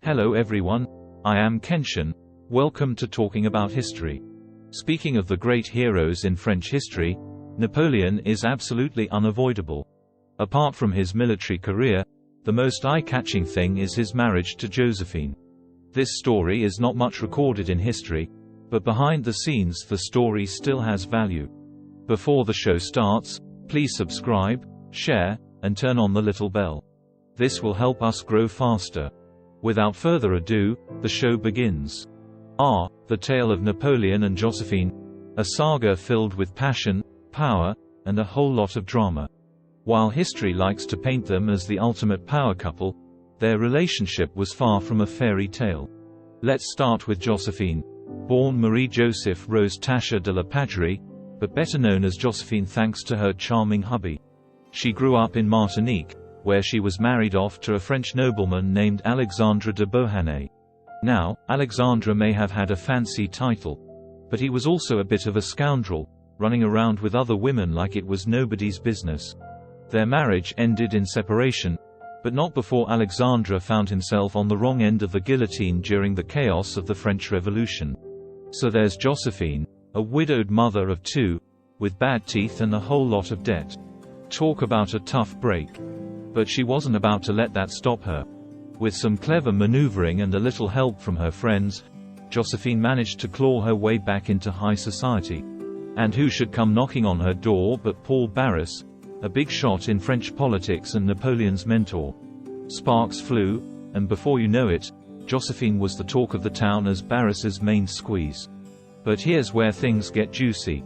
Hello everyone, I am Kenshin. Welcome to Talking About History. Speaking of the great heroes in French history, Napoleon is absolutely unavoidable. Apart from his military career, the most eye-catching thing is his marriage to Joséphine. This story is not much recorded in history, but behind the scenes the story still has value. Before the show starts, please subscribe, share, and turn on the little bell. This will help us grow faster. Without further ado, the show begins. The tale of Napoleon and Josephine, a saga filled with passion, power, and a whole lot of drama. While history likes to paint them as the ultimate power couple, their relationship was far from a fairy tale. Let's start with Josephine. Born Marie-Joseph Rose Tascha de la Pagerie, but better known as Josephine thanks to her charming hubby. She grew up in Martinique, where she was married off to a French nobleman named Alexandre de Beauharnais. Now, Alexandre may have had a fancy title, but he was also a bit of a scoundrel, running around with other women like it was nobody's business. Their marriage ended in separation, but not before Alexandre found himself on the wrong end of the guillotine during the chaos of the French Revolution. So there's Josephine, a widowed mother of two, with bad teeth and a whole lot of debt. Talk about a tough break. But she wasn't about to let that stop her. With some clever maneuvering and a little help from her friends, Josephine managed to claw her way back into high society. And who should come knocking on her door but Paul Barras, a big shot in French politics and Napoleon's mentor. Sparks flew, and before you know it, Josephine was the talk of the town as Barras's main squeeze. But here's where things get juicy.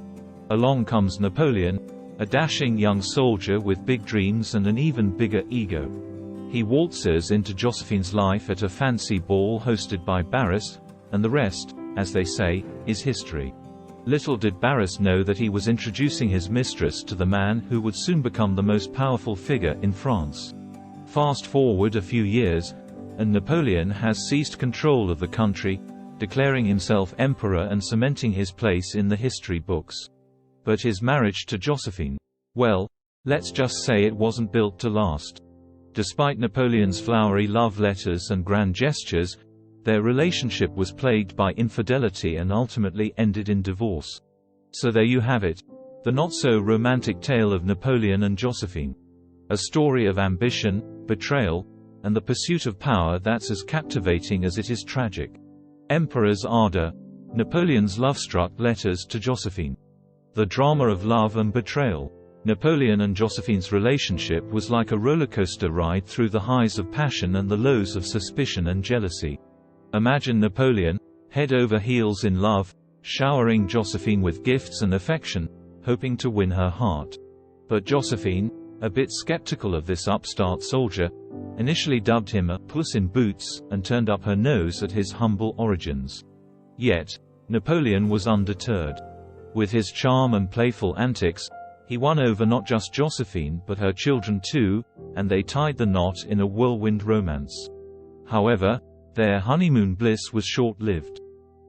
Along comes Napoleon, a dashing young soldier with big dreams and an even bigger ego. He waltzes into Josephine's life at a fancy ball hosted by Barras, and the rest, as they say, is history. Little did Barras know that he was introducing his mistress to the man who would soon become the most powerful figure in France. Fast forward a few years, and Napoleon has seized control of the country, declaring himself emperor and cementing his place in the history books. But his marriage to Josephine, well, let's just say it wasn't built to last. Despite Napoleon's flowery love letters and grand gestures, their relationship was plagued by infidelity and ultimately ended in divorce. So there you have it, the not-so-romantic tale of Napoleon and Josephine. A story of ambition, betrayal, and the pursuit of power that's as captivating as it is tragic. Emperor's ardor, Napoleon's love-struck letters to Josephine. The drama of love and betrayal. Napoleon and Josephine's relationship was like a rollercoaster ride through the highs of passion and the lows of suspicion and jealousy. Imagine Napoleon, head over heels in love, showering Josephine with gifts and affection, hoping to win her heart. But Josephine, a bit skeptical of this upstart soldier, initially dubbed him a "puss in boots" and turned up her nose at his humble origins. Yet, Napoleon was undeterred. With his charm and playful antics, he won over not just Josephine but her children too, and they tied the knot in a whirlwind romance. However, their honeymoon bliss was short-lived.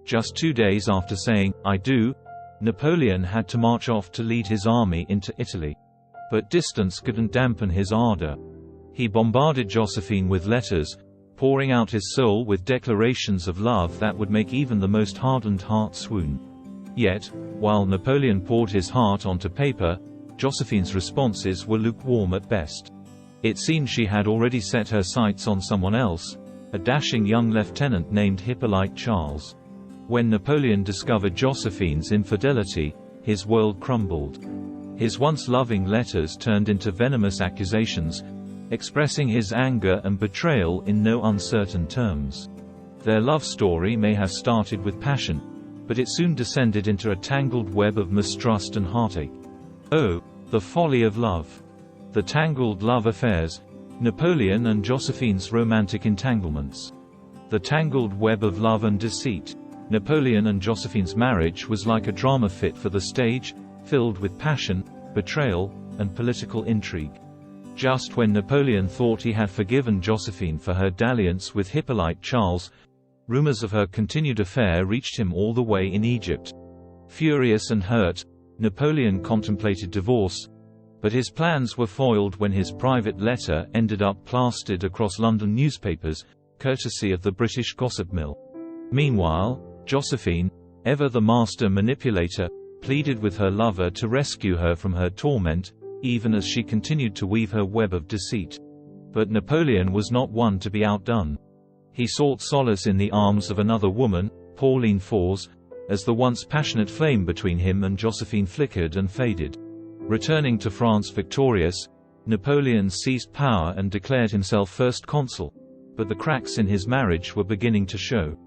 Just 2 days after saying, "I do," Napoleon had to march off to lead his army into Italy. But distance couldn't dampen his ardor. He bombarded Josephine with letters, pouring out his soul with declarations of love that would make even the most hardened heart swoon. Yet, while Napoleon poured his heart onto paper, Josephine's responses were lukewarm at best. It seemed she had already set her sights on someone else, a dashing young lieutenant named Hippolyte Charles. When Napoleon discovered Josephine's infidelity, his world crumbled. His once loving letters turned into venomous accusations, expressing his anger and betrayal in no uncertain terms. Their love story may have started with passion, but it soon descended into a tangled web of mistrust and heartache. Oh, the folly of love. The tangled love affairs, Napoleon and Josephine's romantic entanglements. The tangled web of love and deceit. Napoleon and Josephine's marriage was like a drama fit for the stage, filled with passion, betrayal, and political intrigue. Just when Napoleon thought he had forgiven Josephine for her dalliance with Hippolyte Charles, rumors of her continued affair reached him all the way in Egypt. Furious and hurt, Napoleon contemplated divorce, but his plans were foiled when his private letter ended up plastered across London newspapers, courtesy of the British gossip mill. Meanwhile, Josephine, ever the master manipulator, pleaded with her lover to rescue her from her torment, even as she continued to weave her web of deceit. But Napoleon was not one to be outdone. He sought solace in the arms of another woman, Pauline Fors, as the once passionate flame between him and Josephine flickered and faded. Returning to France victorious, Napoleon seized power and declared himself first consul, but the cracks in his marriage were beginning to show.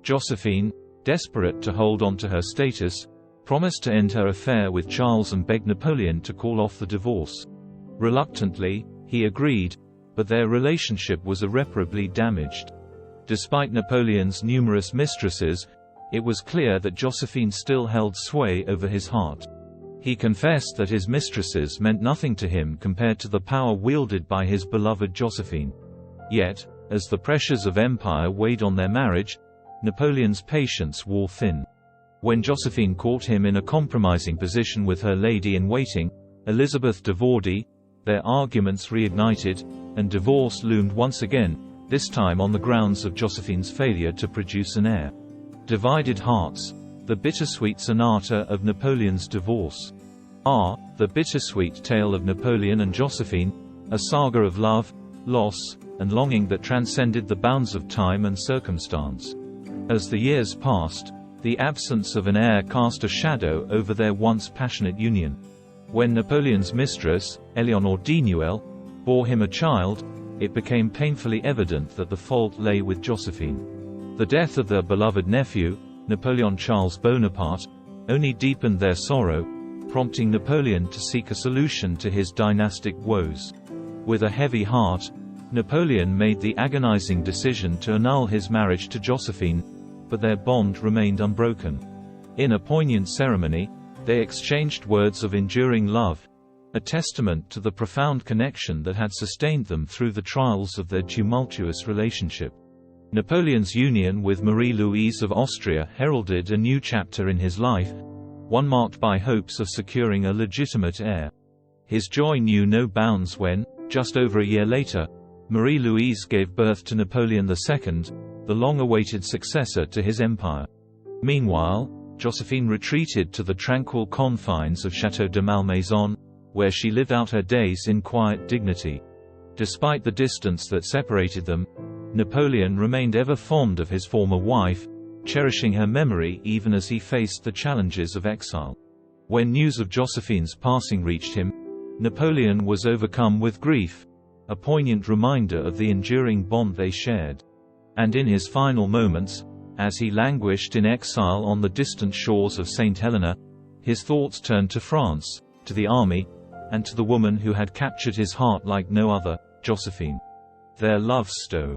Josephine, desperate to hold on to her status, promised to end her affair with Charles and begged Napoleon to call off the divorce. Reluctantly, he agreed, but their relationship was irreparably damaged. Despite Napoleon's numerous mistresses, it was clear that Josephine still held sway over his heart. He confessed that his mistresses meant nothing to him compared to the power wielded by his beloved Josephine. Yet, as the pressures of empire weighed on their marriage, Napoleon's patience wore thin. When Josephine caught him in a compromising position with her lady-in-waiting, Elizabeth de Beauharnais, their arguments reignited, and divorce loomed once again, this time on the grounds of Josephine's failure to produce an heir. Divided Hearts, the bittersweet sonata of Napoleon's divorce. The bittersweet tale of Napoleon and Josephine, a saga of love, loss, and longing that transcended the bounds of time and circumstance. As the years passed, the absence of an heir cast a shadow over their once passionate union. When Napoleon's mistress, Éléonore d'Inuel, bore him a child, it became painfully evident that the fault lay with Josephine. The death of their beloved nephew, Napoleon Charles Bonaparte, only deepened their sorrow, prompting Napoleon to seek a solution to his dynastic woes. With a heavy heart, Napoleon made the agonizing decision to annul his marriage to Josephine, but their bond remained unbroken. In a poignant ceremony, they exchanged words of enduring love, a testament to the profound connection that had sustained them through the trials of their tumultuous relationship. Napoleon's union with Marie-Louise of Austria heralded a new chapter in his life, one marked by hopes of securing a legitimate heir. His joy knew no bounds when, just over a year later, Marie-Louise gave birth to Napoleon II, the long-awaited successor to his empire. Meanwhile, Josephine retreated to the tranquil confines of Château de Malmaison, where she lived out her days in quiet dignity. Despite the distance that separated them, Napoleon remained ever fond of his former wife, cherishing her memory even as he faced the challenges of exile. When news of Josephine's passing reached him, Napoleon was overcome with grief, a poignant reminder of the enduring bond they shared. And in his final moments, as he languished in exile on the distant shores of St. Helena, his thoughts turned to France, to the army, and to the woman who had captured his heart like no other, Josephine. Their love story.